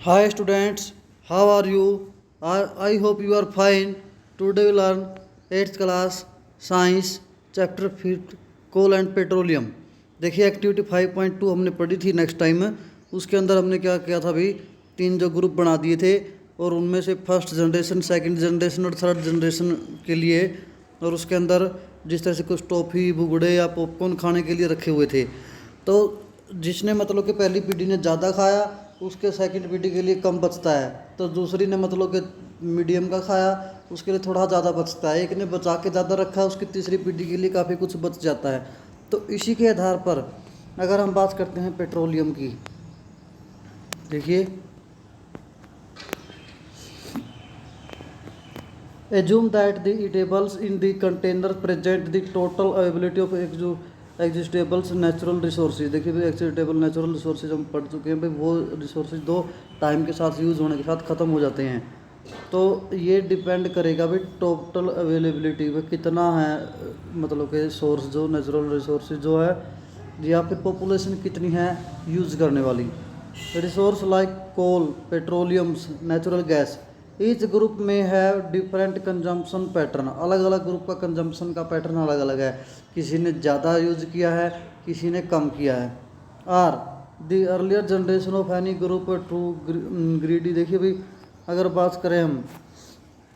Hi students, how are you? I hope you are fine. Today we learn 8th class Science chapter 5 coal and petroleum. देखिए activity 5.2 हमने पढ़ी थी next time में। उसके अंदर हमने क्या किया था भाई, तीन जो ग्रुप बना दिए थे और उनमें से फर्स्ट जनरेशन, सेकंड जनरेशन और थर्ड जनरेशन के लिए, और उसके अंदर जिस तरह से कुछ टॉफ़ी, भुगड़े या पॉपकॉर्न खाने के लिए रखे हुए थे। तो जिसने मतलब कि पहली पीढ़ी ने ज़्यादा खाया उसके सेकंड पीढ़ी के लिए कम बचता है, तो दूसरी ने मतलब कि मीडियम का खाया उसके लिए थोड़ा ज़्यादा बचता है, एक ने बचा के ज़्यादा रखा उसकी तीसरी पीढ़ी के लिए काफ़ी कुछ बच जाता है। तो इसी के आधार पर अगर हम बात करते हैं पेट्रोलियम की, देखिए assume that the eatables in the container present the total availability of exhaustibles natural resources. देखिए भाई एग्जिस्टेबल नेचुरल रिसोर्सेज हम पढ़ चुके हैं भाई, वो रिसोर्सेज दो टाइम के साथ यूज़ होने के साथ ख़त्म हो जाते हैं। तो ये डिपेंड करेगा भाई टोटल अवेलेबिलिटी में कितना है, मतलब कि सोर्स जो नेचुरल रिसोर्सेज जो है, या फिर पॉपुलेशन कितनी है यूज़ करने वाली। Resource like coal, petroleums, natural gas, each group में है डिफरेंट कंजम्पशन पैटर्न। अलग अलग ग्रुप का कंजम्पशन का पैटर्न अलग अलग है, किसी ने ज़्यादा यूज किया है किसी ने कम किया है। Are the earlier generation of any group too greedy. देखिए भाई अगर बात करें हम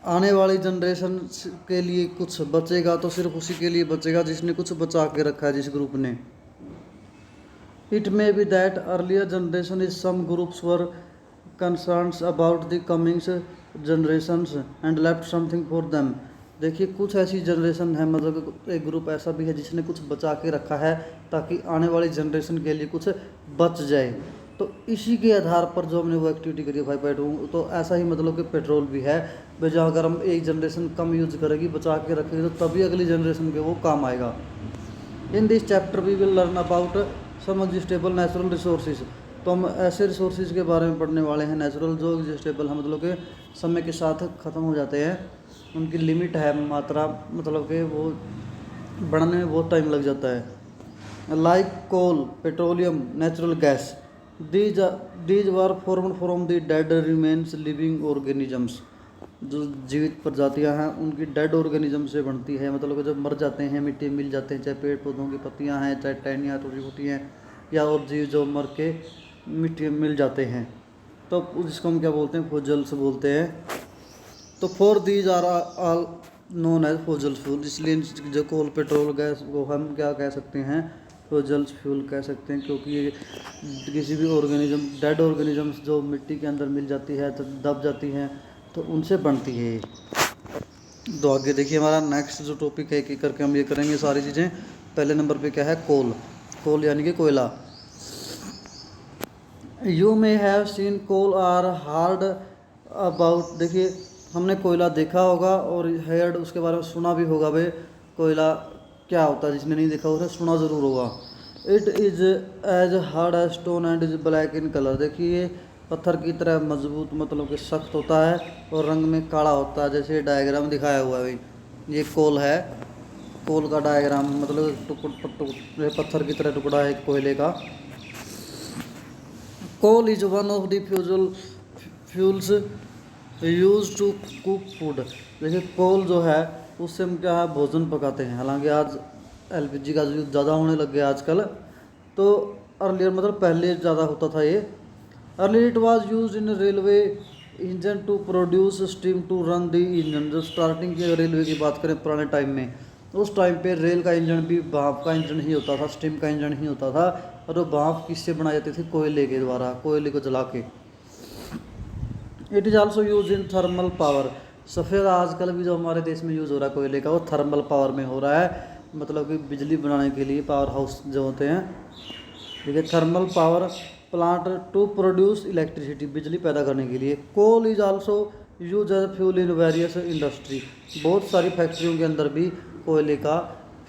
आने वाली जनरेशन के लिए कुछ बचेगा तो सिर्फ उसी के लिए बचेगा जिसने कुछ बचा के रखा है, जिस ग्रुप ने। It may be that earlier generation is some groups were concerns about the comings generations and left something for them. देखिए कुछ ऐसी जनरेशन है, मतलब एक ग्रुप ऐसा भी है जिसने कुछ बचा के रखा है ताकि आने वाली जनरेशन के लिए कुछ बच जाए। तो इसी के आधार पर जो हमने वो एक्टिविटी करी है 5.2, तो ऐसा ही मतलब कि पेट्रोल भी है भाई, जहाँ अगर हम एक जनरेशन कम यूज करेगी बचा के रखेगी तो तभी अगली जनरेशन के वो काम आएगा। In this chapter we will learn about some exhaustible natural resources. तो हम ऐसे रिसोर्सेज के बारे में पढ़ने वाले हैं नेचुरल जो एग्जिस्टेबल है, मतलब कि समय के साथ ख़त्म हो जाते हैं, उनकी लिमिट है मात्रा, मतलब कि वो बढ़ने में बहुत टाइम लग जाता है। Like coal, petroleum, natural gas, these were formed from the dead remains living organisms. जो जीवित प्रजातियां हैं उनकी डेड ऑर्गेनिज्म से बनती है, मतलब कि जब मर जाते हैं मिट्टी मिल जाते हैं, चाहे पेड़ पौधों की पत्तियां हैं, चाहे टहनियाँ टूटी फूटी हैं, या और जीव जो मर के मिट्टी मिल जाते हैं, तो जिसको हम क्या बोलते हैं, फोजल्स बोलते हैं। तो for these are all known as fossil fuel, इसलिए जो कोल, पेट्रोल, गैस को हम क्या कह सकते हैं, फोजल्स फ्यूल कह सकते हैं, क्योंकि ये किसी भी ऑर्गेनिज्म, डेड ऑर्गेनिजम्स जो मिट्टी के अंदर मिल जाती है तो दब जाती हैं, तो उनसे बनती है। तो आगे देखिए हमारा नेक्स्ट जो टॉपिक है, एक करके हम ये करेंगे सारी चीज़ें। पहले नंबर पे क्या है, कोल। कोल यानी कि कोयला। You may have seen coal or heard about. देखिए हमने कोयला देखा होगा और हेयर्ड उसके बारे में सुना भी होगा भाई, कोयला क्या होता है, जिसने नहीं देखा उसे सुना ज़रूर होगा। It is as hard as stone and is black in colour. देखिए पत्थर की तरह मजबूत, मतलब कि सख्त होता है और रंग में काला होता है, जैसे डायग्राम दिखाया हुआ है भाई, ये कोल है, कोल का डायग्राम, मतलब पत्थर की तरह टुकड़ा है कोयले का। Coal is one of the fuels use to cook food. देखिए कोल जो है उससे हम क्या है, भोजन पकाते हैं। हालांकि आज एलपीजी का यूज़ ज़्यादा होने लग गया आजकल, तो अर्लियर मतलब पहले ज़्यादा होता था ये। Early it was used in railway engine to produce steam to run the engine. जो स्टार्टिंग की रेलवे की बात करें पुराने टाइम में, उस टाइम पे रेल का इंजन भी भाप का इंजन ही होता था, स्टीम का इंजन ही होता था, और वो भाप किससे बनाई जाती थी, कोयले के द्वारा, कोयले को जला के। It is also use in thermal power. सफ़ेद आजकल भी जो हमारे देश में यूज़ हो रहा है कोयले का, वो थर्मल पावर में हो रहा है, मतलब कि बिजली बनाने के लिए पावर हाउस जो होते हैं, ठीक है, thermal power plant to produce electricity, बिजली पैदा करने के लिए। Coal is also use as fuel in various industry. बहुत सारी फैक्ट्रियों के अंदर भी कोयले का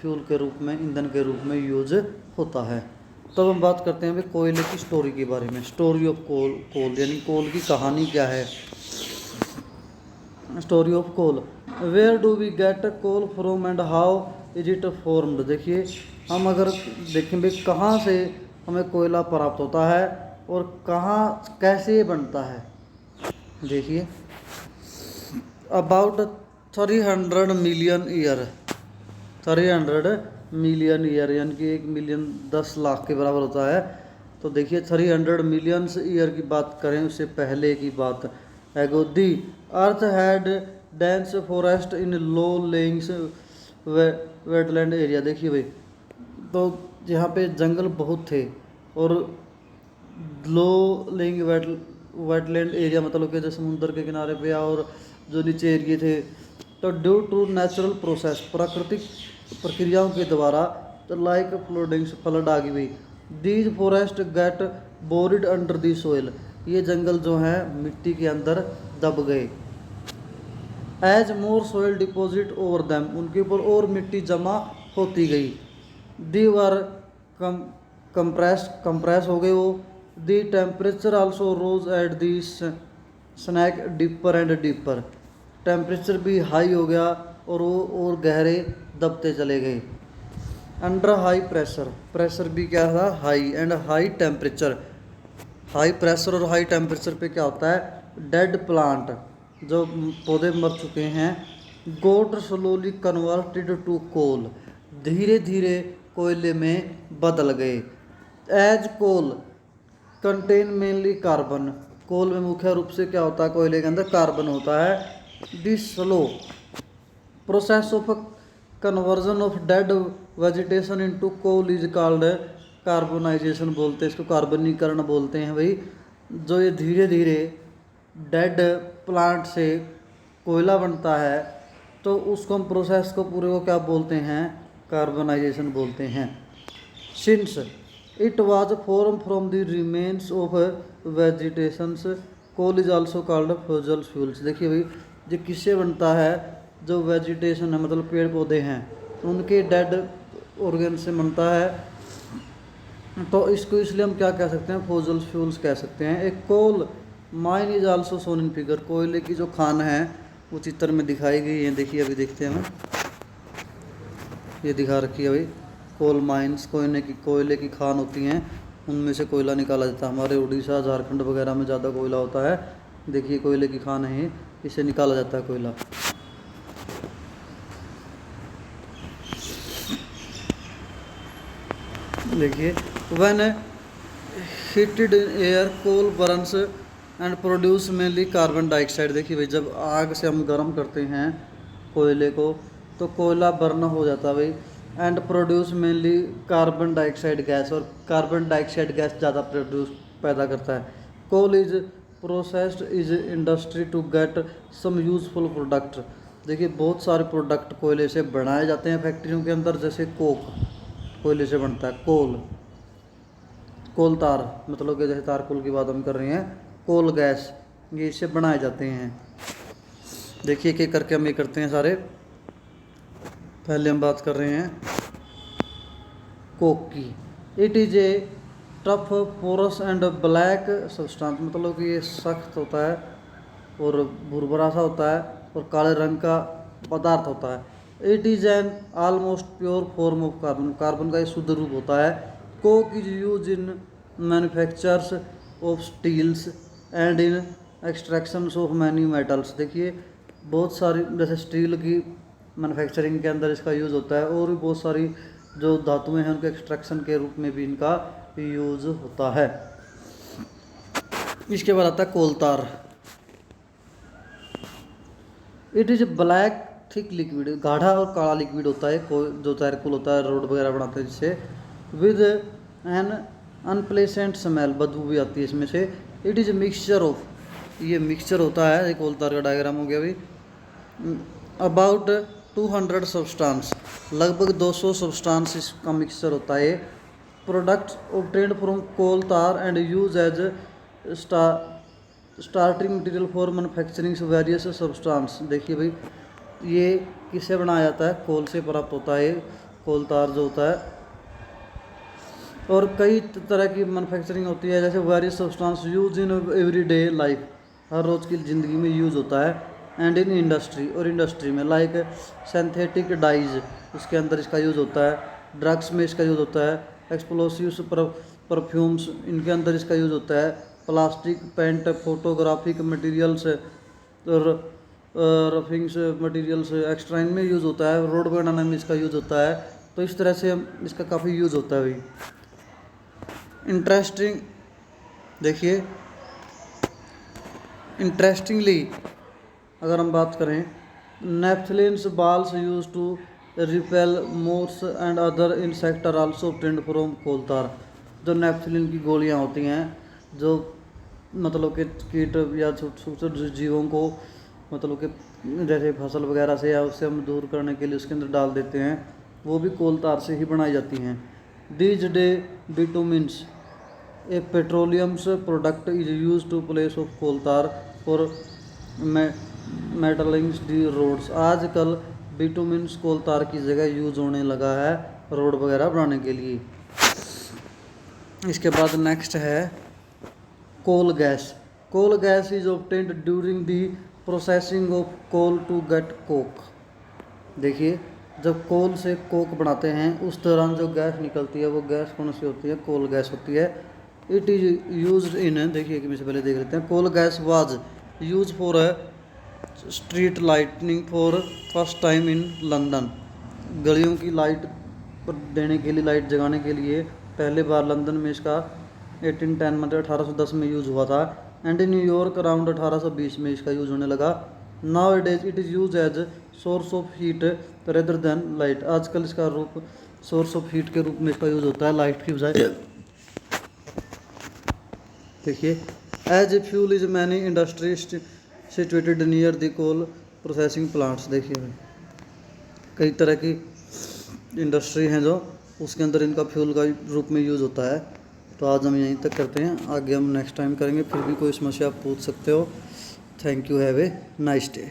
फ्यूल के रूप में, ईंधन के रूप में यूज होता है। तब हम बात करते हैं भाई कोयले की स्टोरी के बारे में। स्टोरी ऑफ कोल, कोल यानी कोल की कहानी क्या है। Story of coal, where do we get coal from and how is it formed. देखिए हम अगर देखें भाई कहाँ से हमें कोयला प्राप्त होता है और कहाँ कैसे ये बनता है। देखिए about 300 million year, 300 million year यानी कि 1 मिलियन 10 लाख के बराबर होता है। तो देखिए 300 मिलियंस ईयर की बात करें उससे पहले की बात ago the earth had dense forest in low lyings wetland area. देखिए भाई तो यहाँ पे जंगल बहुत थे और लो लेइंग वेटलैंड एरिया मतलब कि जो समुद्र के किनारे पे और जो नीचे एरिए थे। तो ड्यू टू नेचुरल प्रोसेस प्राकृतिक प्रक्रियाओं के द्वारा तो लाइक फ्लोडिंग्स फ्लड आ गई हुई these forest get buried under the soil. ये जंगल जो हैं मिट्टी के अंदर दब गए। As more soil deposit over them उनके ऊपर और मिट्टी जमा होती गई। दी वर कंप्रेस हो गए वो। The temperature also rose as they sank deeper and deeper. Temperature भी हाई हो गया और वो और गहरे दबते चले गए। अंडर हाई प्रेशर, प्रेशर भी क्या था high and high temperature. High pressure और हाई टेम्परेचर पे क्या होता है डेड प्लांट जो पौधे मर चुके हैं got slowly converted to coal धीरे धीरे कोयले में बदल गए। As coal contain mainly carbon, coal में मुख्य रूप से क्या होता है कोयले के अंदर कार्बन होता है। This slow process of conversion of dead vegetation into coal is called carbonisation बोलते हैं इसको, कार्बनीकरण बोलते हैं भाई। जो ये धीरे धीरे डेड प्लांट से कोयला बनता है तो उसको हम प्रोसेस को पूरे को क्या बोलते हैं कार्बोनाइजेशन बोलते हैं। Since it was form from the remains of vegetations coal is also called fossil fuels. देखिए भाई ये किससे बनता है जो वेजिटेशन है मतलब पेड़ पौधे हैं उनके डेड ऑर्गन से बनता है। तो इसको इसलिए हम क्या कह सकते हैं फॉसिल फ्यूल्स कह सकते हैं। एक coal mine is also shown in figure, कोयले की जो खान है वो चित्र में दिखाई गई है। देखिए अभी देखते हैं हम, ये दिखा रखी है भाई कोल माइंस कोयले की खान होती हैं उनमें से कोयला निकाला जाता है। हमारे उड़ीसा झारखंड वगैरह में ज़्यादा कोयला होता है। देखिए कोयले की खान है इससे निकाला जाता है कोयला। देखिए when heated air coal burns and produce mainly carbon dioxide. देखिए भाई जब आग से हम गर्म करते हैं कोयले को तो कोयला बर्न हो जाता है भाई and produce mainly carbon dioxide gas, और कार्बन डाइऑक्साइड गैस ज़्यादा पैदा करता है। Coal is processed is industry to get some useful product. देखिए बहुत सारे प्रोडक्ट कोयले से बनाए जाते हैं फैक्ट्रियों के अंदर, जैसे कोक कोयले से बनता है। कोल तार मतलब कि जैसे तारकोल की बात हम कर रहे हैं, कोल गैस ये इससे बनाए जाते हैं। देखिए एक एक करके हम ये करते हैं सारे। पहले हम बात कर रहे हैं कोक की। It is a tough porous and black substance, मतलब कि ये सख्त होता है और भुरभुरा सा होता है और काले रंग का पदार्थ होता है। It is an almost pure form of carbon, carbon का ये शुद्ध रूप होता है। Coke is use in manufactures of steels and in extractions of many metals. देखिए बहुत सारी जैसे स्टील की मैन्युफैक्चरिंग के अंदर इसका यूज़ होता है और भी बहुत सारी जो धातुएं हैं उनके एक्सट्रैक्शन के रूप में भी इनका यूज़ होता है। इसके बाद आता है कोल तार। It is black thick liquid, गाढ़ा और काला लिक्विड होता है जो चारकोल होता है रोड वगैरह बनाते हैं जिससे। विद एन अनप्लेसेंट स्मेल, बदबू भी आती है इसमें से। इट इज़ मिक्सचर ऑफ, ये मिक्सचर होता है, एक कोल तार का डायग्राम हो गया अभी। अबाउट 200 सब्सटेंस, लगभग 200 सब्सटेंस इसका मिक्सचर होता है। Products obtained from coal tar and use as starting material for manufacturing various substance. देखिए भाई ये किससे बनाया जाता है, कोल से प्राप्त होता है कोल तार जो होता है। और कई तरह की मैन्युफैक्चरिंग होती है, जैसे various substance use in everyday life, हर रोज़ की ज़िंदगी में यूज़ होता है। एंड इन इंडस्ट्री, और इंडस्ट्री में लाइक सिंथेटिक डाइज, उसके अंदर इसका यूज़ होता है। ड्रग्स में इसका यूज़ होता है। एक्सप्लोसिव्स परफ्यूम्स, इनके अंदर इसका यूज़ होता है। प्लास्टिक, पेंट, फोटोग्राफिक मटेरियल्स और रफिंग्स मटेरियल्स एक्स्ट्रा इनमें यूज़ होता है। रोड बनाने में इसका यूज़ होता है। तो इस तरह से इसका काफ़ी यूज़ होता है भाई। इंटरेस्टिंग देखिए, इंटरेस्टिंगली अगर हम बात करें, naphthalenes balls use to repel moths and other insect are also obtained from coal tar. जो नेफ्थलीन की गोलियां होती हैं, जो मतलब कि कीट या छोटे जीवों को मतलब कि जैसे फसल वगैरह से या उससे हम दूर करने के लिए उसके अंदर डाल देते हैं, वो भी कोल तार से ही बनाई जाती हैं। These day bitumens a petroleums product is use to place of coal tar for metallings the roads. आजकल बिटुमिन्स कोल तार की जगह यूज होने लगा है रोड वगैरह बनाने के लिए। इसके बाद नेक्स्ट है coal gas. Coal gas is obtained during the processing of coal to get coke. देखिए, जब कोल से कोक बनाते हैं उस दौरान जो गैस निकलती है वो गैस कौन सी होती है? कोल गैस होती है। इट इज यूज्ड इन, देखिए कि से पहले देख लेते हैं। Coal gas was use for street lightning for first time in London. गलियों की लाइट पर देने के लिए, लाइट जगाने के लिए पहले बार लंदन में इसका 1810 मतलब 1810 में यूज़ हुआ था। एंड इन न्यूयॉर्क अराउंड 1820 में इसका यूज़ होने लगा। Nowadays it is use as source of heat rather than light. आजकल इसका रूप सोर्स ऑफ हीट के रूप में इसका यूज़ होता है, लाइट की बजाय। देखिए, as a fuel is many industries situated near the coal processing plants. देखिए भाई, कई तरह की इंडस्ट्री हैं जो उसके अंदर इनका फ्यूल का रूप में यूज़ होता है। तो आज हम यहीं तक करते हैं, आगे हम नेक्स्ट टाइम करेंगे। फिर भी कोई समस्या आप पूछ सकते हो। Thank you, have a nice day.